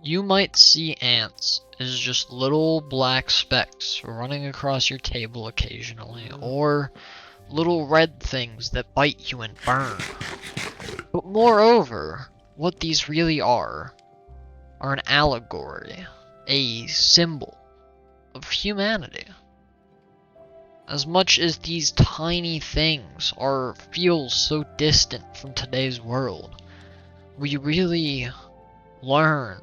You might see ants as just little black specks running across your table occasionally, or little red things that bite you and burn. But moreover, what these really are an allegory, a symbol of humanity. As much as these tiny things feel so distant from today's world, we really learn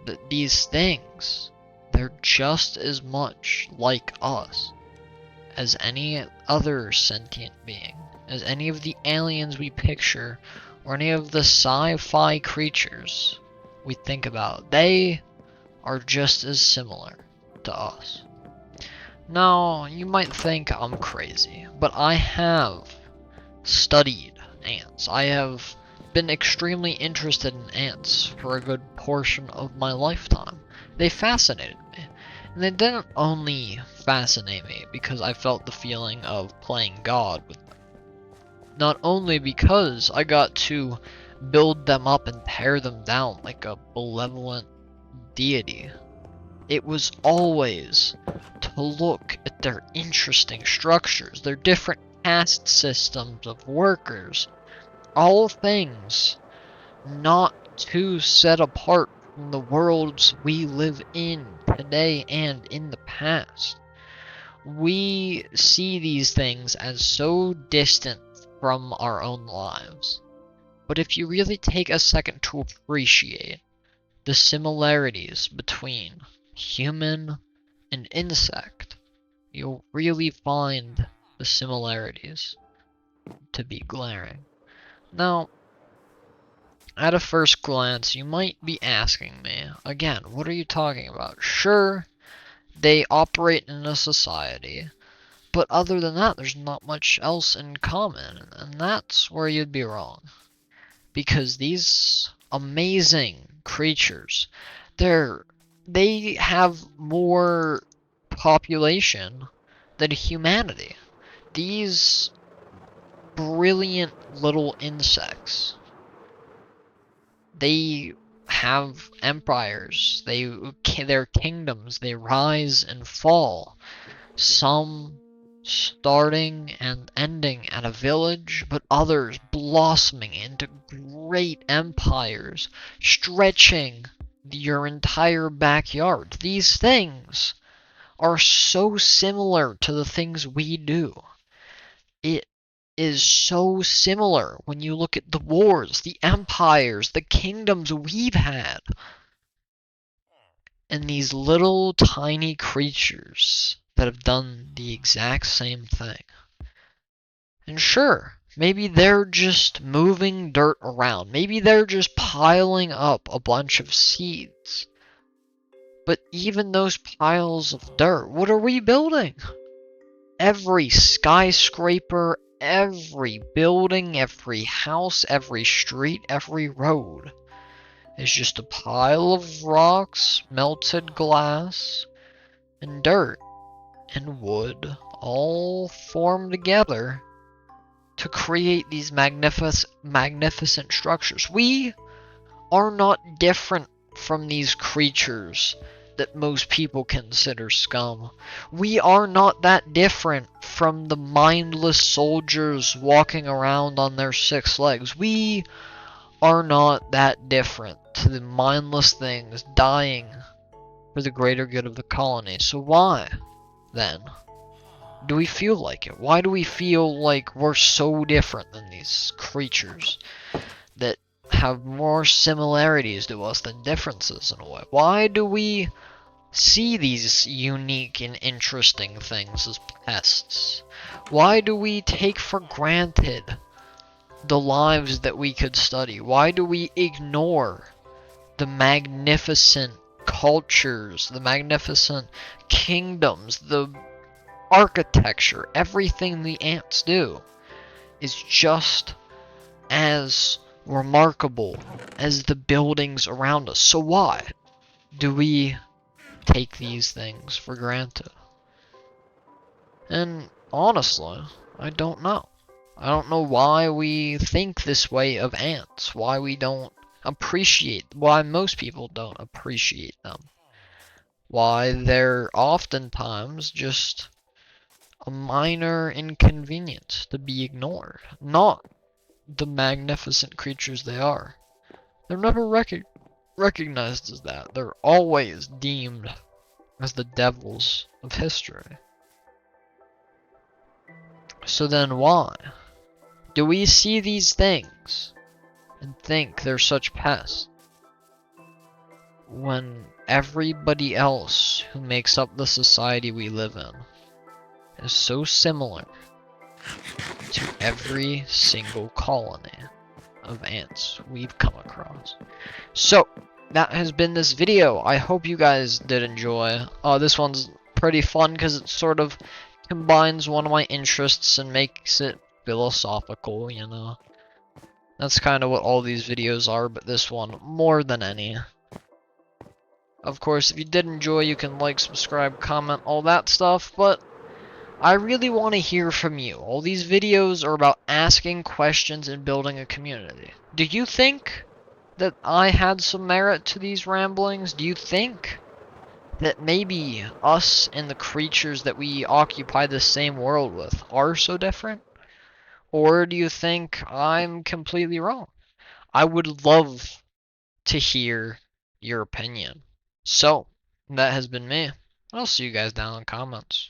that these things, they're just as much like us as any other sentient being, as any of the aliens we picture, or any of the sci-fi creatures we think about. They are just as similar to us. Now, you might think I'm crazy, but I have studied ants. I have been extremely interested in ants for a good portion of my lifetime. They fascinated me. And they didn't only fascinate me because I felt the feeling of playing God with them. Not only because I got to build them up and tear them down like a benevolent deity. It was always to look at their interesting structures, their different caste systems of workers, all things not too set apart from the worlds we live in today and in the past. We see these things as so distant from our own lives. But if you really take a second to appreciate the similarities between human and insect, you'll really find the similarities to be glaring. Now, at a first glance, you might be asking me, again, what are you talking about? Sure, they operate in a society, but other than that, there's not much else in common, and that's where you'd be wrong. Because these amazing creatures, they have more population than humanity. These brilliant little insects, they have empires, their kingdoms, they rise and fall. Some starting and ending at a village, but others blossoming into great empires, stretching your entire backyard. These things are so similar to the things we do. It is so similar when you look at the wars, the empires, the kingdoms we've had. And these little tiny creatures that have done the exact same thing. And sure, maybe they're just moving dirt around. Maybe they're just piling up a bunch of seeds. But even those piles of dirt, what are we building? Every skyscraper, every building, every house, every street, every road is just a pile of rocks, melted glass, and dirt, and wood, all formed together to create these magnificent structures. We are not different from these creatures that most people consider scum. We are not that different from the mindless soldiers walking around on their 6 legs. We are not that different to the mindless things dying for the greater good of the colony. So why, then, do we feel like it? Why do we feel like we're so different than these creatures that have more similarities to us than differences in a way? Why do we see these unique and interesting things as pests? Why do we take for granted the lives that we could study? Why do we ignore the magnificent cultures, the magnificent kingdoms, the architecture? Everything the ants do is just as remarkable as the buildings around us. So why do we take these things for granted? And honestly, I don't know. I don't know why we think this way of ants, why we don't appreciate, why most people don't appreciate them. Why they're oftentimes just a minor inconvenience to be ignored, not the magnificent creatures they are. They're never recognized as that. They're always deemed as the devils of history. So then why do we see these things and think they're such pests when everybody else who makes up the society we live in is so similar to every single colony of ants we've come across? So that has been this video. I hope you guys did enjoy. This one's pretty fun because it sort of combines one of my interests and makes it philosophical, you know. That's kind of what all these videos are, but this one more than any. Of course, if you did enjoy, you can like, subscribe, comment, all that stuff, but I really want to hear from you. All these videos are about asking questions and building a community. Do you think that I had some merit to these ramblings? Do you think that maybe us and the creatures that we occupy the same world with are so different? Or do you think I'm completely wrong? I would love to hear your opinion. So, that has been me. I'll see you guys down in the comments.